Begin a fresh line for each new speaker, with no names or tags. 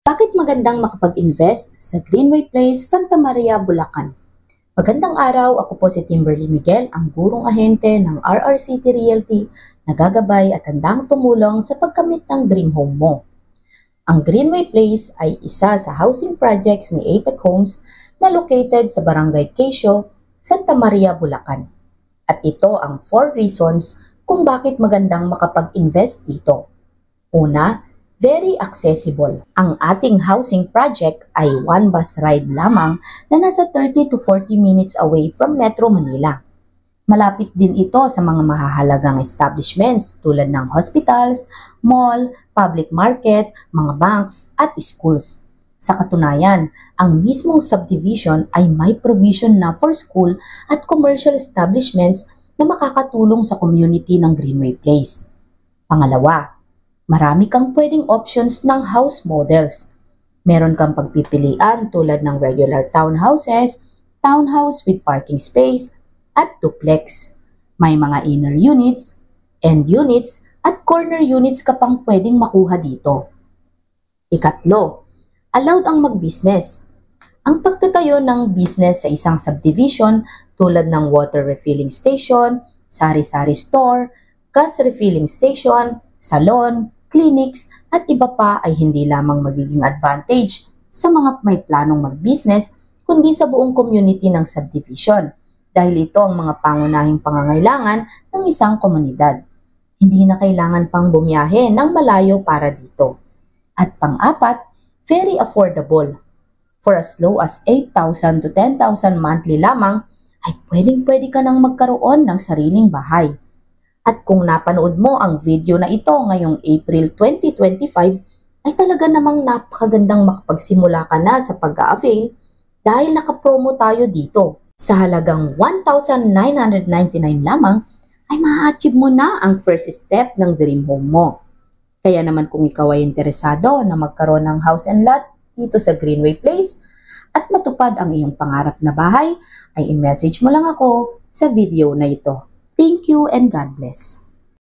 Bakit magandang makapag-invest sa Greenway Place, Santa Maria, Bulacan? Magandang araw, ako po si Kimberly Miguel, ang gurong ahente ng RRCT Realty na gagabay at handang tumulong sa pagkamit ng dream home mo. Ang Greenway Place ay isa sa housing projects ni Apex Homes na located sa Barangay Quezio, Santa Maria, Bulacan. At ito ang 4 reasons kung bakit magandang makapag-invest dito. Una, very accessible. Ang ating housing project ay 1 bus ride lamang na nasa 30 to 40 minutes away from Metro Manila. Malapit din ito sa mga mahahalagang establishments tulad ng hospitals, mall, public market, mga banks at schools. Sa katunayan, ang mismong subdivision ay may provision na for school at commercial establishments na makakatulong sa community ng Greenway Place. Pangalawa, marami kang pwedeng options ng house models. Meron kang pagpipilian tulad ng regular townhouses, townhouse with parking space, at duplex. May mga inner units, end units, at corner units ka pang pwedeng makuha dito. Ikatlo, allowed ang mag-business. Ang pagtatayo ng business sa isang subdivision tulad ng water refilling station, sari-sari store, gas refilling station, salon, clinics, at iba pa ay hindi lamang magiging advantage sa mga may planong mag-business kundi sa buong community ng subdivision dahil ito ang mga pangunahing pangangailangan ng isang komunidad. Hindi na kailangan pang bumiyahe ng malayo para dito. At pang-apat, very affordable. For as low as 8,000 to 10,000 monthly lamang ay pwedeng-pwede ka nang magkaroon ng sariling bahay. At kung napanood mo ang video na ito ngayong April 2025, ay talaga namang napakagandang makapagsimula ka na sa pag-a-avail dahil nakapromo tayo dito. Sa halagang 1,999 lamang ay ma-achieve mo na ang first step ng dream home mo. Kaya naman kung ikaw ay interesado na magkaroon ng house and lot dito sa Greenway Place at matupad ang iyong pangarap na bahay, ay i-message mo lang ako sa video na ito. Thank you and God bless.